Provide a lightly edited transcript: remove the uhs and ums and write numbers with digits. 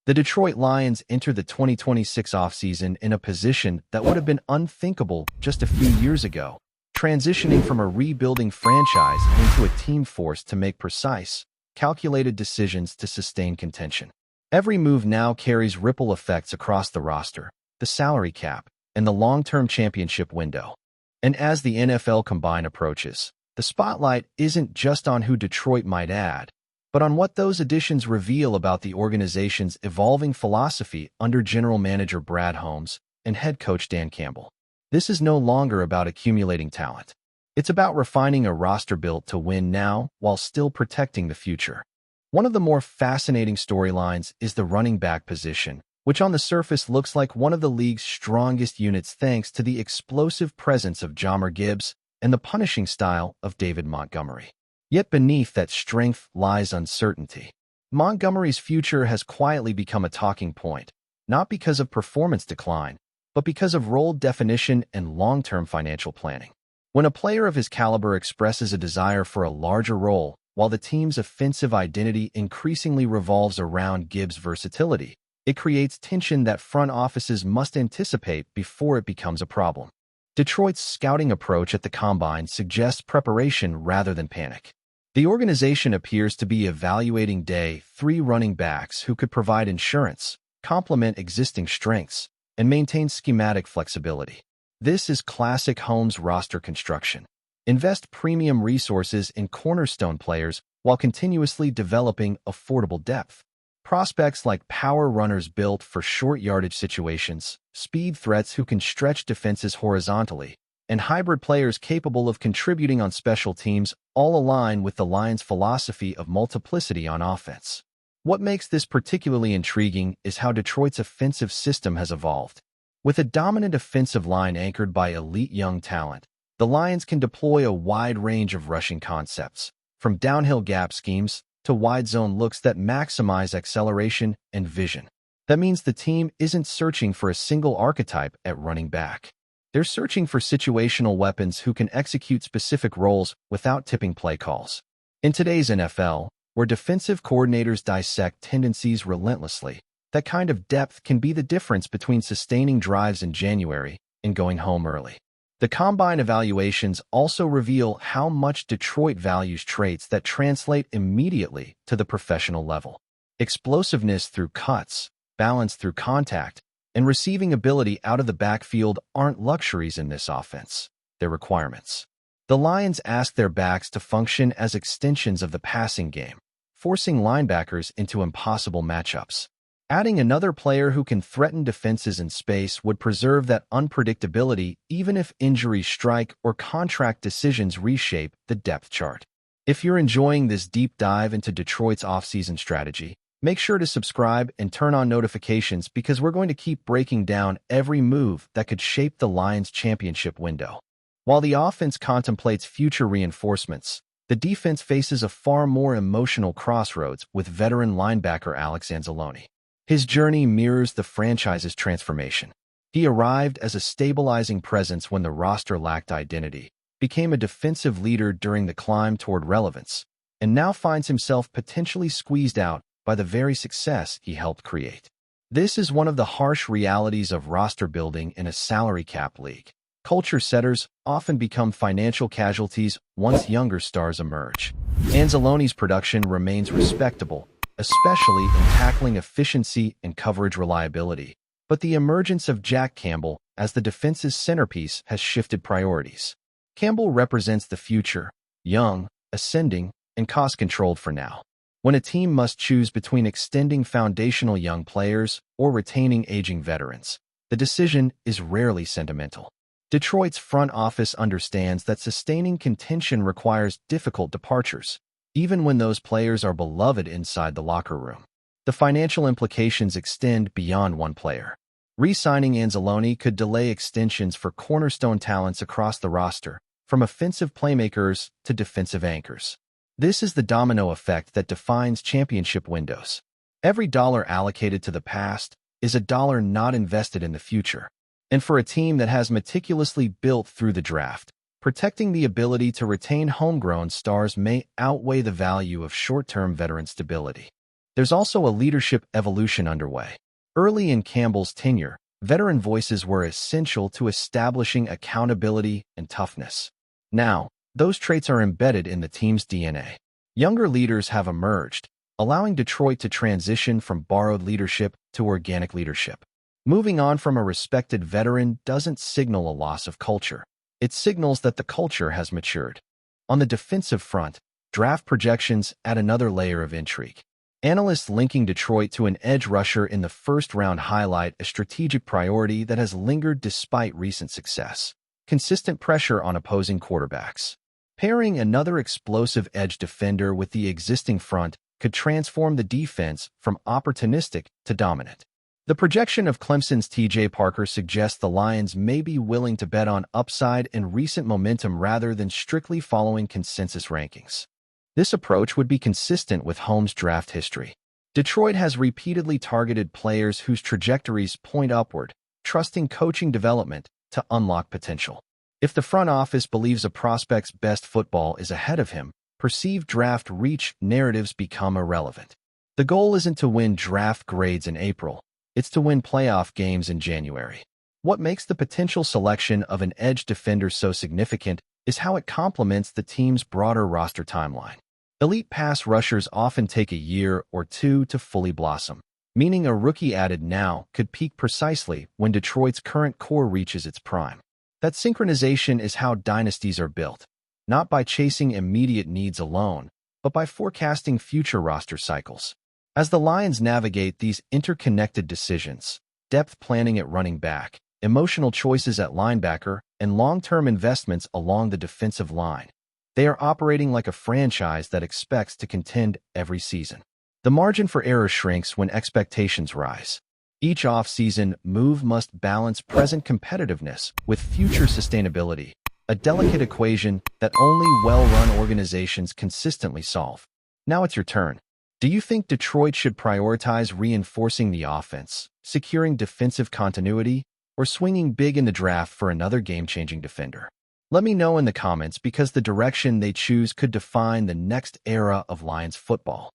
The Detroit Lions enter the 2026 offseason in a position that would have been unthinkable just a few years ago, transitioning from a rebuilding franchise into a team forced to make precise, calculated decisions to sustain contention. Every move now carries ripple effects across the roster, the salary cap, and the long-term championship window. And as the NFL Combine approaches, the spotlight isn't just on who Detroit might add, but on what those additions reveal about the organization's evolving philosophy under general manager Brad Holmes and head coach Dan Campbell. This is no longer about accumulating talent. It's about refining a roster built to win now while still protecting the future. One of the more fascinating storylines is the running back position, which on the surface looks like one of the league's strongest units thanks to the explosive presence of Jahmyr Gibbs and the punishing style of David Montgomery. Yet beneath that strength lies uncertainty. Montgomery's future has quietly become a talking point, not because of performance decline, but because of role definition and long-term financial planning. When a player of his caliber expresses a desire for a larger role, while the team's offensive identity increasingly revolves around Gibbs' versatility, it creates tension that front offices must anticipate before it becomes a problem. Detroit's scouting approach at the Combine suggests preparation rather than panic. The organization appears to be evaluating day 3 running backs who could provide insurance, complement existing strengths, and maintain schematic flexibility. This is classic Holmes roster construction. Invest premium resources in cornerstone players while continuously developing affordable depth. Prospects like power runners built for short yardage situations, speed threats who can stretch defenses horizontally, and hybrid players capable of contributing on special teams all align with the Lions' philosophy of multiplicity on offense. What makes this particularly intriguing is how Detroit's offensive system has evolved. With a dominant offensive line anchored by elite young talent, the Lions can deploy a wide range of rushing concepts, from downhill gap schemes to wide zone looks that maximize acceleration and vision. That means the team isn't searching for a single archetype at running back. They're searching for situational weapons who can execute specific roles without tipping play calls. In today's NFL, where defensive coordinators dissect tendencies relentlessly, that kind of depth can be the difference between sustaining drives in January and going home early. The Combine evaluations also reveal how much Detroit values traits that translate immediately to the professional level. Explosiveness through cuts, balance through contact, and receiving ability out of the backfield aren't luxuries in this offense. They're requirements. The Lions ask their backs to function as extensions of the passing game, forcing linebackers into impossible matchups. Adding another player who can threaten defenses in space would preserve that unpredictability even if injuries strike or contract decisions reshape the depth chart. If you're enjoying this deep dive into Detroit's offseason strategy, make sure to subscribe and turn on notifications because we're going to keep breaking down every move that could shape the Lions' championship window. While the offense contemplates future reinforcements, the defense faces a far more emotional crossroads with veteran linebacker Alex Anzalone. His journey mirrors the franchise's transformation. He arrived as a stabilizing presence when the roster lacked identity, became a defensive leader during the climb toward relevance, and now finds himself potentially squeezed out by the very success he helped create. This is one of the harsh realities of roster building in a salary cap league. Culture setters often become financial casualties once younger stars emerge. Anzalone's production remains respectable, especially in tackling efficiency and coverage reliability, but the emergence of Jack Campbell as the defense's centerpiece has shifted priorities. Campbell represents the future, young, ascending, and cost-controlled for now. When a team must choose between extending foundational young players or retaining aging veterans, the decision is rarely sentimental. Detroit's front office understands that sustaining contention requires difficult departures, even when those players are beloved inside the locker room. The financial implications extend beyond one player. Re-signing Anzalone could delay extensions for cornerstone talents across the roster, from offensive playmakers to defensive anchors. This is the domino effect that defines championship windows. Every dollar allocated to the past is a dollar not invested in the future. And for a team that has meticulously built through the draft, protecting the ability to retain homegrown stars may outweigh the value of short-term veteran stability. There's also a leadership evolution underway. Early in Campbell's tenure, veteran voices were essential to establishing accountability and toughness. Now, those traits are embedded in the team's DNA. Younger leaders have emerged, allowing Detroit to transition from borrowed leadership to organic leadership. Moving on from a respected veteran doesn't signal a loss of culture. It signals that the culture has matured. On the defensive front, draft projections add another layer of intrigue. Analysts linking Detroit to an edge rusher in the first round highlight a strategic priority that has lingered despite recent success. Consistent pressure on opposing quarterbacks. Pairing another explosive edge defender with the existing front could transform the defense from opportunistic to dominant. The projection of Clemson's T.J. Parker suggests the Lions may be willing to bet on upside and recent momentum rather than strictly following consensus rankings. This approach would be consistent with Holmes' draft history. Detroit has repeatedly targeted players whose trajectories point upward, trusting coaching development to unlock potential. If the front office believes a prospect's best football is ahead of him, perceived draft reach narratives become irrelevant. The goal isn't to win draft grades in April. It's to win playoff games in January. What makes the potential selection of an edge defender so significant is how it complements the team's broader roster timeline. Elite pass rushers often take a year or two to fully blossom, meaning a rookie added now could peak precisely when Detroit's current core reaches its prime. That synchronization is how dynasties are built, not by chasing immediate needs alone, but by forecasting future roster cycles. As the Lions navigate these interconnected decisions, depth planning at running back, emotional choices at linebacker, and long-term investments along the defensive line, they are operating like a franchise that expects to contend every season. The margin for error shrinks when expectations rise. Each offseason move must balance present competitiveness with future sustainability, a delicate equation that only well-run organizations consistently solve. Now it's your turn. Do you think Detroit should prioritize reinforcing the offense, securing defensive continuity, or swinging big in the draft for another game-changing defender? Let me know in the comments because the direction they choose could define the next era of Lions football.